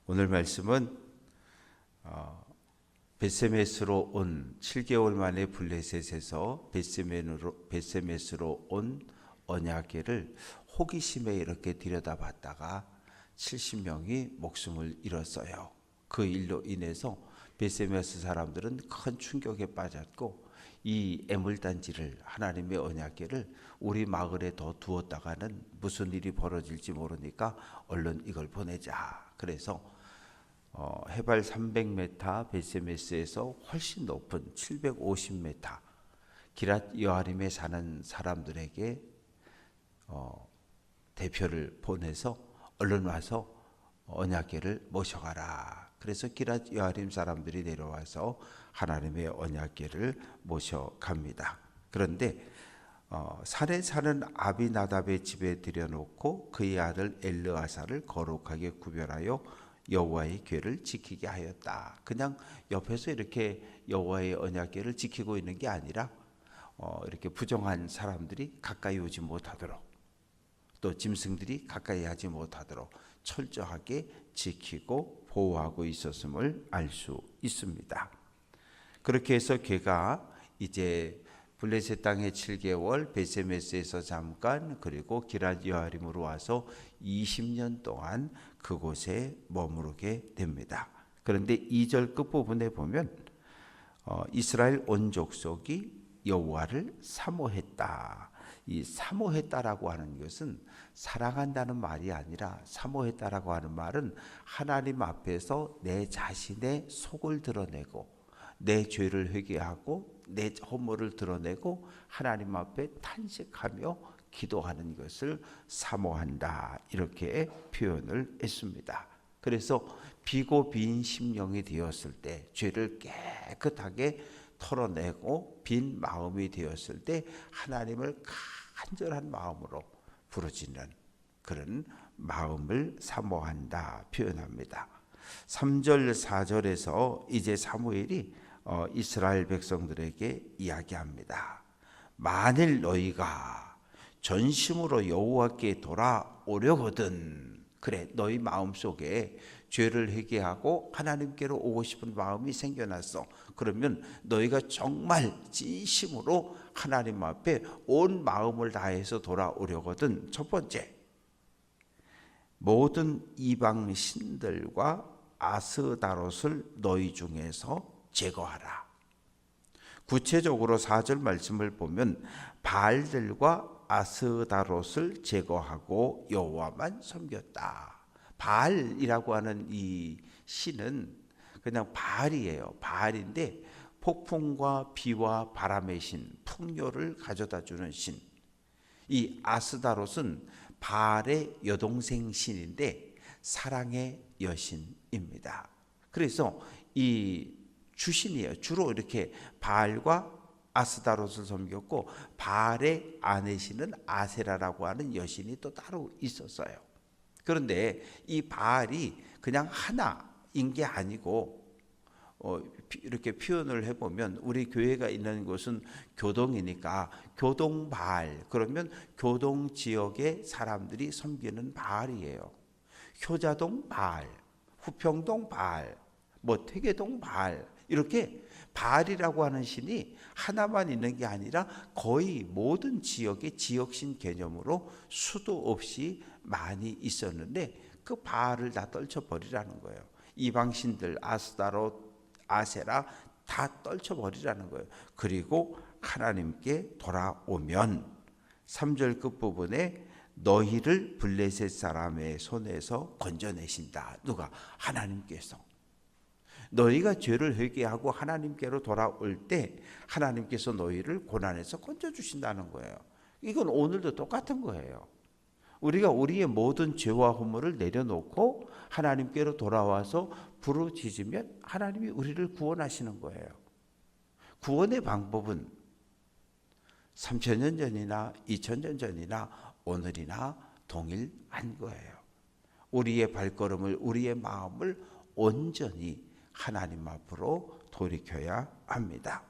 오늘 말씀은 벳세메스로 온 7개월 만에 블레셋에서 벳세메스로 온 언약궤를 호기심에 이렇게 들여다봤다가 70명이 목숨을 잃었어요. 그 일로 인해서 벳세메스 사람들은 큰 충격에 빠졌고, 이 애물단지를, 하나님의 언약궤를 우리 마을에 더 두었다가는 무슨 일이 벌어질지 모르니까 얼른 이걸 보내자. 그래서 해발 300m 벳세메스에서 훨씬 높은 750m 기랏 여아림에 사는 사람들에게 대표를 보내서 얼른 와서 언약궤를 모셔가라. 그래서 기랏 여아림 사람들이 내려와서 하나님의 언약궤를 모셔갑니다. 그런데 산에 사는 아비나답의 집에 들여놓고 그의 아들 엘르아사를 거룩하게 구별하여 여호와의 궤를 지키게 하였다. 그냥 옆에서 이렇게 여호와의 언약궤를 지키고 있는 게 아니라 이렇게 부정한 사람들이 가까이 오지 못하도록, 또 짐승들이 가까이 하지 못하도록 철저하게 지키고 보호하고 있었음을 알 수 있습니다. 그렇게 해서 궤가 이제 블레셋 땅에 7개월, 벳세메스에서 잠깐, 그리고 기랏 여아림으로 와서 20년 동안 그곳에 머무르게 됩니다. 그런데 2절 끝부분에 보면 이스라엘 온 족속이 여호와를 사모했다. 이 사모했다라고 하는 것은 사랑한다는 말이 아니라, 사모했다라고 하는 말은 하나님 앞에서 내 자신의 속을 드러내고 내 죄를 회개하고 내 허물을 드러내고 하나님 앞에 탄식하며 기도하는 것을 사모한다, 이렇게 표현을 했습니다. 그래서 비고 빈 심령이 되었을 때, 죄를 깨끗하게 털어내고 빈 마음이 되었을 때 하나님을 간절한 마음으로 부르짖는 그런 마음을 사모한다 표현합니다. 3절 4절에서 이제 사무엘이 이스라엘 백성들에게 이야기합니다. 만일 너희가 전심으로 여호와께 돌아오려거든, 그래, 너희 마음속에 죄를 회개하고 하나님께로 오고 싶은 마음이 생겨났어. 그러면 너희가 정말 진심으로 하나님 앞에 온 마음을 다해서 돌아오려거든, 첫 번째, 모든 이방 신들과 아스다롯을 너희 중에서 제거하라. 구체적으로 4절 말씀을 보면 바알들과 아스다롯을 제거하고 여호와만 섬겼다. 바알이라고 하는 이 신은 그냥 바알이에요. 바알인데 폭풍과 비와 바람의 신, 풍요를 가져다 주는 신. 이 아스다롯은 바알의 여동생 신인데 사랑의 여신입니다. 그래서 이 주신이에요. 주로 이렇게 바알과 아스다롯을 섬겼고, 바알의 아내신은 아세라라고 하는 여신이 또 따로 있었어요. 그런데 이 바알이 그냥 하나인 게 아니고, 이렇게 표현을 해보면 우리 교회가 있는 곳은 교동이니까 교동 바알, 그러면 교동 지역의 사람들이 섬기는 바알이에요. 효자동 바알, 후평동 바알, 태계동 바알, 이렇게 바알이라고 하는 신이 하나만 있는 게 아니라 거의 모든 지역의 지역신 개념으로 수도 없이 많이 있었는데, 그 바알을 다 떨쳐버리라는 거예요. 이방신들 아스다롯, 아세라 다 떨쳐버리라는 거예요. 그리고 하나님께 돌아오면 3절 끝부분에 너희를 블레셋 사람의 손에서 건져내신다. 누가? 하나님께서. 너희가 죄를 회개하고 하나님께로 돌아올 때 하나님께서 너희를 고난에서 건져주신다는 거예요. 이건 오늘도 똑같은 거예요. 우리가 우리의 모든 죄와 허물을 내려놓고 하나님께로 돌아와서 부르짖으면 하나님이 우리를 구원하시는 거예요. 구원의 방법은 3000년 전이나 2000년 전이나 오늘이나 동일한 거예요. 우리의 발걸음을, 우리의 마음을 온전히 하나님 앞으로 돌이켜야 합니다.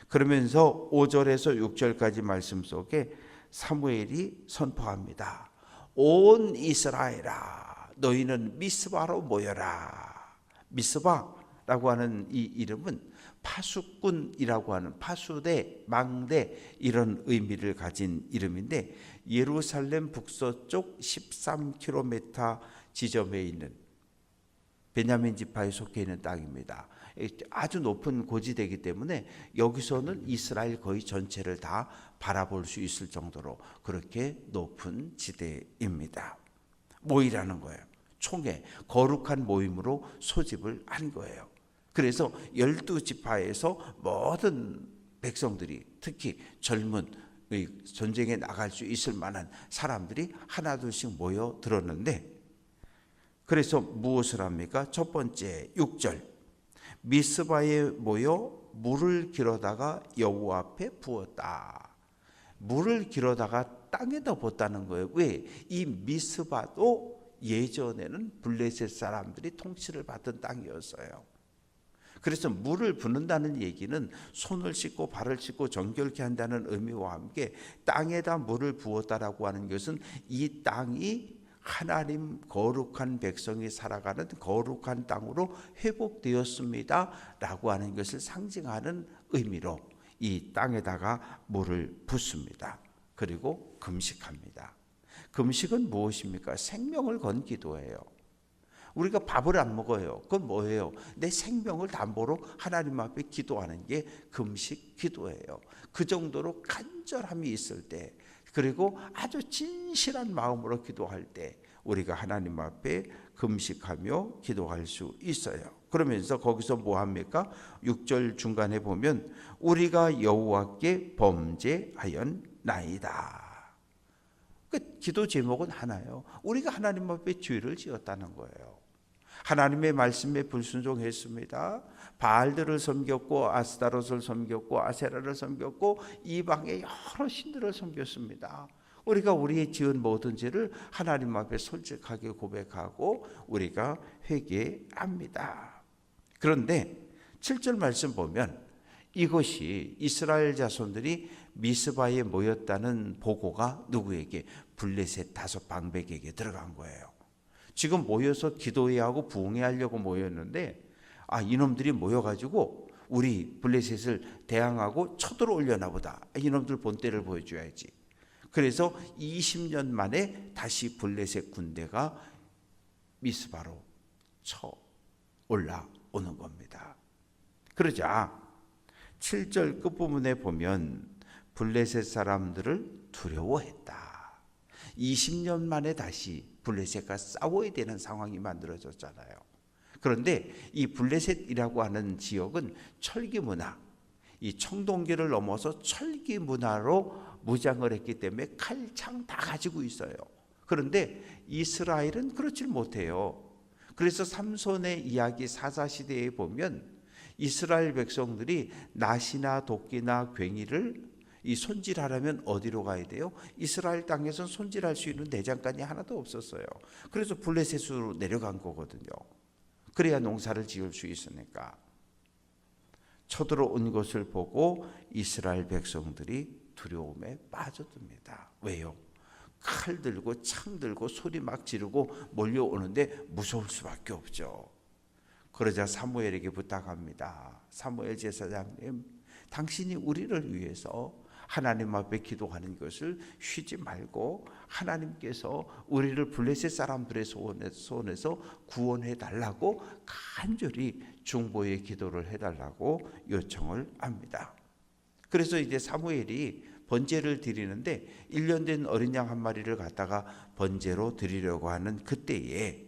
그러면서 5절에서 6절까지 말씀 속에 사무엘이 선포합니다. 온 이스라엘아, 너희는 미스바로 모여라. 미스바라고 하는 이 이름은 파수꾼이라고 하는 파수대, 망대 이런 의미를 가진 이름인데 예루살렘 북서쪽 13km 지점에 있는 베냐민 지파에 속해 있는 땅입니다. 아주 높은 고지대이기 때문에 여기서는 이스라엘 거의 전체를 다 바라볼 수 있을 정도로 그렇게 높은 지대입니다. 모이라는 거예요. 총회, 거룩한 모임으로 소집을 한 거예요. 그래서 12지파에서 모든 백성들이 특히 젊은 전쟁에 나갈 수 있을 만한 사람들이 하나둘씩 모여 들었는데 그래서 무엇을 합니까? 첫 번째 6절 미스바에 모여 물을 길어다가 여호와 앞에 부었다. 물을 길어다가 땅에다 붓다는 거예요. 왜? 이 미스바도 예전에는 블레셋 사람들이 통치를 받던 땅이었어요. 그래서 물을 붓는다는 얘기는 손을 씻고 발을 씻고 정결케 한다는 의미와 함께 땅에다 물을 부었다라고 하는 것은 이 땅이 하나님 거룩한 백성이 살아가는 거룩한 땅으로 회복되었습니다 라고 하는 것을 상징하는 의미로 이 땅에다가 물을 붓습니다. 그리고 금식합니다. 금식은 무엇입니까? 생명을 건 기도예요. 우리가 밥을 안 먹어요. 그건 뭐예요? 내 생명을 담보로 하나님 앞에 기도하는 게 금식 기도예요. 그 정도로 간절함이 있을 때 그리고 아주 진실한 마음으로 기도할 때 우리가 하나님 앞에 금식하며 기도할 수 있어요. 그러면서 거기서 뭐 합니까? 6절 중간에 보면 우리가 여호와께 범죄하였나이다. 그 기도 제목은 하나예요. 우리가 하나님 앞에 죄를 지었다는 거예요. 하나님의 말씀에 불순종했습니다. 바알들을 섬겼고 아스타롯을 섬겼고 아세라를 섬겼고 이방의 여러 신들을 섬겼습니다. 우리가 우리의 지은 모든 죄를 하나님 앞에 솔직하게 고백하고 우리가 회개합니다. 그런데 7절 말씀 보면 이것이 이스라엘 자손들이 미스바에 모였다는 보고가 누구에게? 블레셋 5방백에게 들어간 거예요. 지금 모여서 기도해야 하고 부흥해야 하려고 모였는데 이놈들이 모여가지고 우리 블레셋을 대항하고 쳐들어올려나 보다. 이놈들 본때를 보여줘야지. 그래서 20년 만에 다시 블레셋 군대가 미스바로 쳐 올라오는 겁니다. 그러자 7절 끝부분에 보면 블레셋 사람들을 두려워했다. 20년 만에 다시 블레셋과 싸워야 되는 상황이 만들어졌잖아요. 그런데 이 블레셋이라고 하는 지역은 철기 문화, 이 청동기를 넘어서 철기 문화로 무장을 했기 때문에 칼, 창 다 가지고 있어요. 그런데 이스라엘은 그렇지 못해요. 그래서 삼손의 이야기 사사시대에 보면 이스라엘 백성들이 낫이나 도끼나 괭이를 이 손질하려면 어디로 가야 돼요? 이스라엘 땅에서는 손질할 수 있는 내장간이 하나도 없었어요. 그래서 블레셋으로 내려간 거거든요. 그래야 농사를 지을 수 있으니까. 쳐들어온 것을 보고 이스라엘 백성들이 두려움에 빠져듭니다. 왜요? 칼 들고 창 들고 소리 막 지르고 몰려오는데 무서울 수밖에 없죠. 그러자 사무엘에게 부탁합니다. 사무엘 제사장님, 당신이 우리를 위해서 하나님 앞에 기도하는 것을 쉬지 말고 하나님께서 우리를 블레셋 사람들의 손에서 구원해 달라고 간절히 중보의 기도를 해달라고 요청을 합니다. 그래서 이제 사무엘이 번제를 드리는데 1년 된 어린 양 한 마리를 갖다가 번제로 드리려고 하는 그때에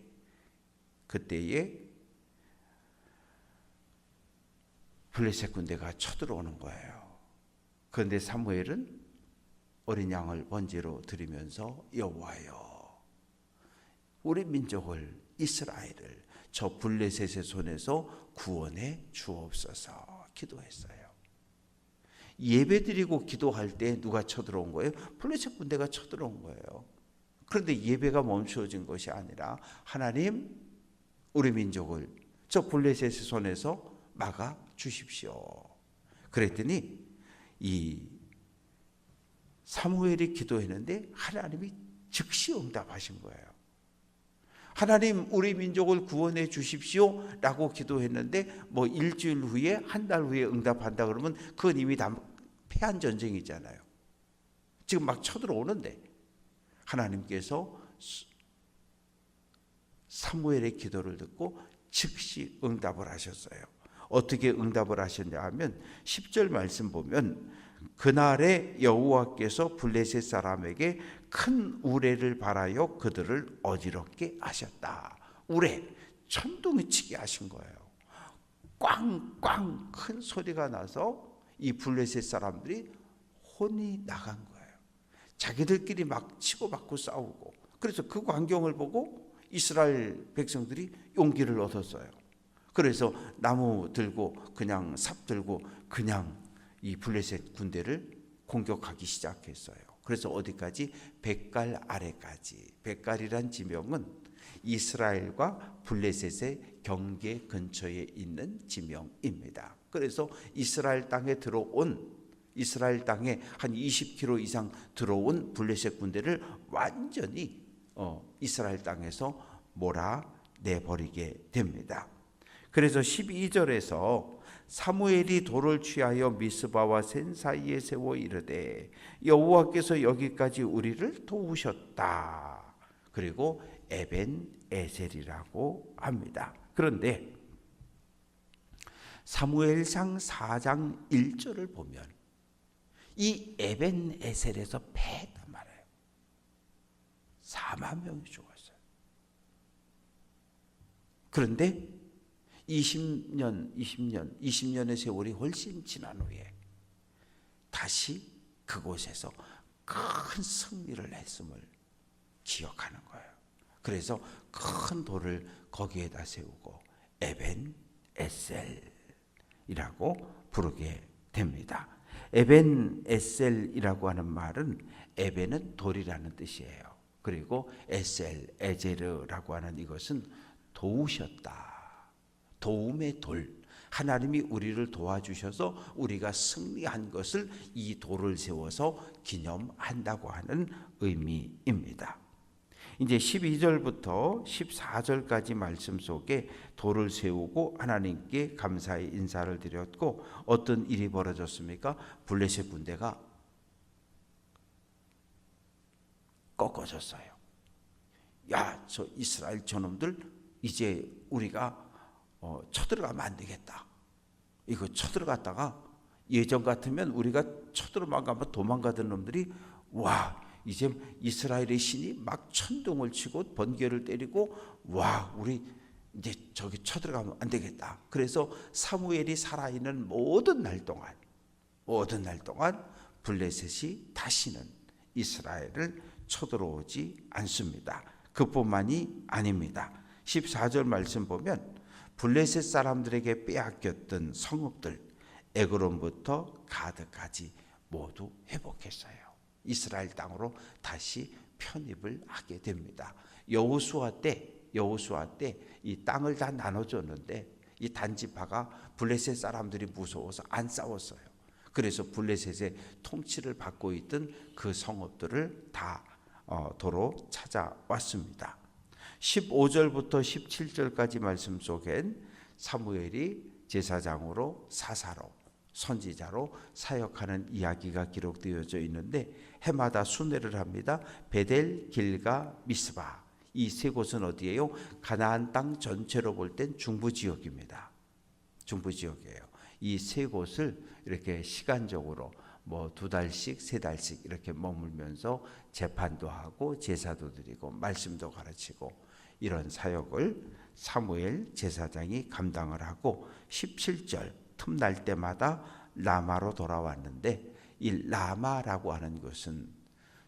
블레셋 군대가 쳐들어오는 거예요. 그런데 사무엘은 어린 양을 번제로 드리면서 여호와여, 우리 민족을 이스라엘을 저 블레셋의 손에서 구원해 주옵소서 기도했어요. 예배드리고 기도할 때 누가 쳐들어온 거예요? 블레셋 군대가 쳐들어온 거예요. 그런데 예배가 멈추어진 것이 아니라 하나님, 우리 민족을 저 블레셋의 손에서 막아 주십시오. 그랬더니 이 사무엘이 기도했는데 하나님이 즉시 응답하신 거예요. 하나님 우리 민족을 구원해 주십시오 라고 기도했는데 뭐 일주일 후에 한 달 후에 응답한다 그러면 그건 이미 다 패한 전쟁이잖아요. 지금 막 쳐들어오는데 하나님께서 사무엘의 기도를 듣고 즉시 응답을 하셨어요. 어떻게 응답을 하셨냐 하면 10절 말씀 보면 그날에 여호와께서 블레셋 사람에게 큰 우레를 발하여 그들을 어지럽게 하셨다. 우레, 천둥이 치게 하신 거예요. 꽝꽝 큰 소리가 나서 이 블레셋 사람들이 혼이 나간 거예요. 자기들끼리 막 치고받고 싸우고. 그래서 그 광경을 보고 이스라엘 백성들이 용기를 얻었어요. 그래서 나무 들고 그냥 삽 들고 그냥 이 블레셋 군대를 공격하기 시작했어요. 그래서 어디까지? 벳갈 아래까지. 벳갈이란 지명은 이스라엘과 블레셋의 경계 근처에 있는 지명입니다. 그래서 이스라엘 땅에 한 20km 이상 들어온 블레셋 군대를 완전히 이스라엘 땅에서 몰아내버리게 됩니다. 그래서 12절에서 사무엘이 돌을 취하여 미스바와 센 사이에 세워 이르되 여호와께서 여기까지 우리를 도우셨다. 그리고 에벤 에셀이라고 합니다. 그런데 사무엘상 4장 1절을 보면 이 에벤 에셀에서 패했단 말이에요. 4만 명이 죽었어요. 그런데 20년의 세월이 훨씬 지난 후에 다시 그곳에서 큰 승리를 했음을 기억하는 거예요. 그래서 큰 돌을 거기에다 세우고 에벤 에셀이라고 부르게 됩니다. 에벤 에셀이라고 하는 말은 에벤은 돌이라는 뜻이에요. 그리고 에제르라고 하는 이것은 도우셨다. 도움의 돌, 하나님이 우리를 도와주셔서 우리가 승리한 것을 이 돌을 세워서 기념한다고 하는 의미입니다. 이제 12절부터 14절까지 말씀 속에 돌을 세우고 하나님께 감사의 인사를 드렸고 어떤 일이 벌어졌습니까? 블레셋 군대가 꺾어졌어요. 야, 저 이스라엘 저놈들 이제 우리가 쳐들어가면 안 되겠다. 이거 쳐들어갔다가 예전 같으면 우리가 쳐들어가면 도망가던 놈들이 와, 이제 이스라엘의 신이 막 천둥을 치고 번개를 때리고 와, 우리 이제 저기 쳐들어가면 안 되겠다. 그래서 사무엘이 살아있는 모든 날 동안 블레셋이 다시는 이스라엘을 쳐들어오지 않습니다. 그뿐만이 아닙니다. 14절 말씀 보면 블레셋 사람들에게 빼앗겼던 성읍들 에그론부터 가드까지 모두 회복했어요. 이스라엘 땅으로 다시 편입을 하게 됩니다. 여호수아 때 이 땅을 다 나눠줬는데 이 단지파가 블레셋 사람들이 무서워서 안 싸웠어요. 그래서 블레셋의 통치를 받고 있던 그 성읍들을 다 도로 찾아왔습니다. 15절부터 17절까지 말씀 속엔 사무엘이 제사장으로 사사로 선지자로 사역하는 이야기가 기록되어져 있는데 해마다 순회를 합니다. 베델, 길가, 미스바 이 세 곳은 어디예요? 가나안 땅 전체로 볼 땐 중부 지역입니다. 중부 지역이에요. 이 세 곳을 이렇게 시간적으로 뭐 2달씩 3달씩 이렇게 머물면서 재판도 하고 제사도 드리고 말씀도 가르치고 이런 사역을 사무엘 제사장이 감당을 하고 17절 틈날 때마다 라마로 돌아왔는데 이 라마라고 하는 것은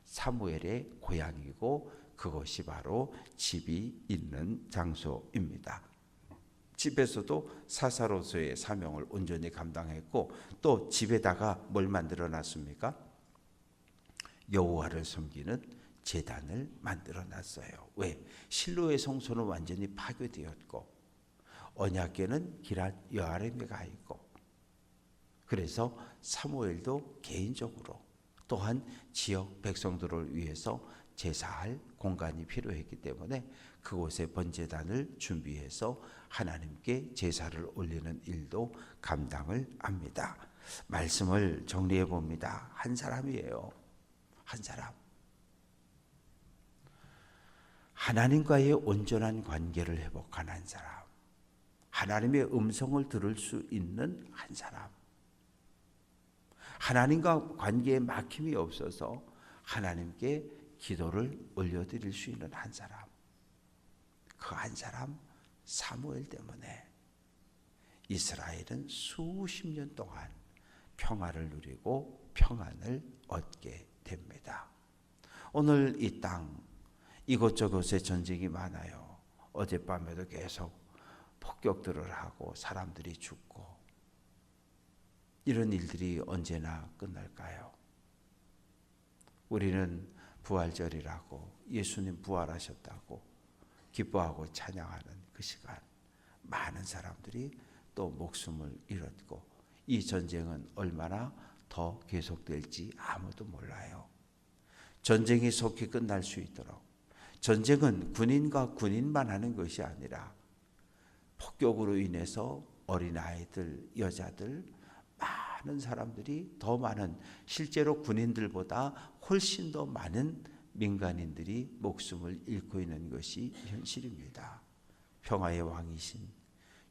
사무엘의 고향이고 그것이 바로 집이 있는 장소입니다. 집에서도 사사로서의 사명을 온전히 감당했고 또 집에다가 뭘 만들어 놨습니까? 여호와를 섬기는 제단을 만들어 놨어요. 왜? 실로의 성소는 완전히 파괴되었고 언약궤는 기랏 여아림에 가 있고 그래서 사무엘도 개인적으로 또한 지역 백성들을 위해서 제사할 공간이 필요했기 때문에 그곳에 번제단을 준비해서 하나님께 제사를 올리는 일도 감당을 합니다. 말씀을 정리해 봅니다. 한 사람이에요. 한 사람. 하나님과의 온전한 관계를 회복한 한 사람. 하나님의 음성을 들을 수 있는 한 사람. 하나님과 관계에 막힘이 없어서 하나님께 기도를 올려드릴 수 있는 한 사람. 그 한 사람 사무엘 때문에 이스라엘은 수십 년 동안 평화를 누리고 평안을 얻게 됩니다. 오늘 이 땅 이곳저곳에 전쟁이 많아요. 어젯밤에도 계속 폭격들을 하고 사람들이 죽고 이런 일들이 언제나 끝날까요? 우리는 부활절이라고 예수님 부활하셨다고 기뻐하고 찬양하는 그 시간 많은 사람들이 또 목숨을 잃었고 이 전쟁은 얼마나 더 계속될지 아무도 몰라요. 전쟁이 속히 끝날 수 있도록 전쟁은 군인과 군인만 하는 것이 아니라 폭격으로 인해서 어린아이들, 여자들 많은 사람들이 더 많은 실제로 군인들보다 훨씬 더 많은 민간인들이 목숨을 잃고 있는 것이 현실입니다. 평화의 왕이신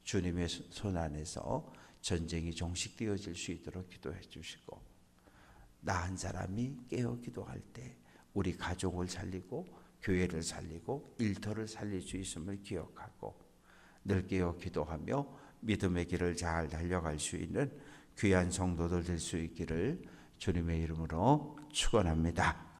주님의 손 안에서 전쟁이 종식되어질 수 있도록 기도해 주시고 나 한 사람이 깨어 기도할 때 우리 가족을 살리고 교회를 살리고 일터를 살릴 수 있음을 기억하고 늘 깨어 기도하며 믿음의 길을 잘 달려갈 수 있는 귀한 성도들 될 수 있기를 주님의 이름으로 축원합니다.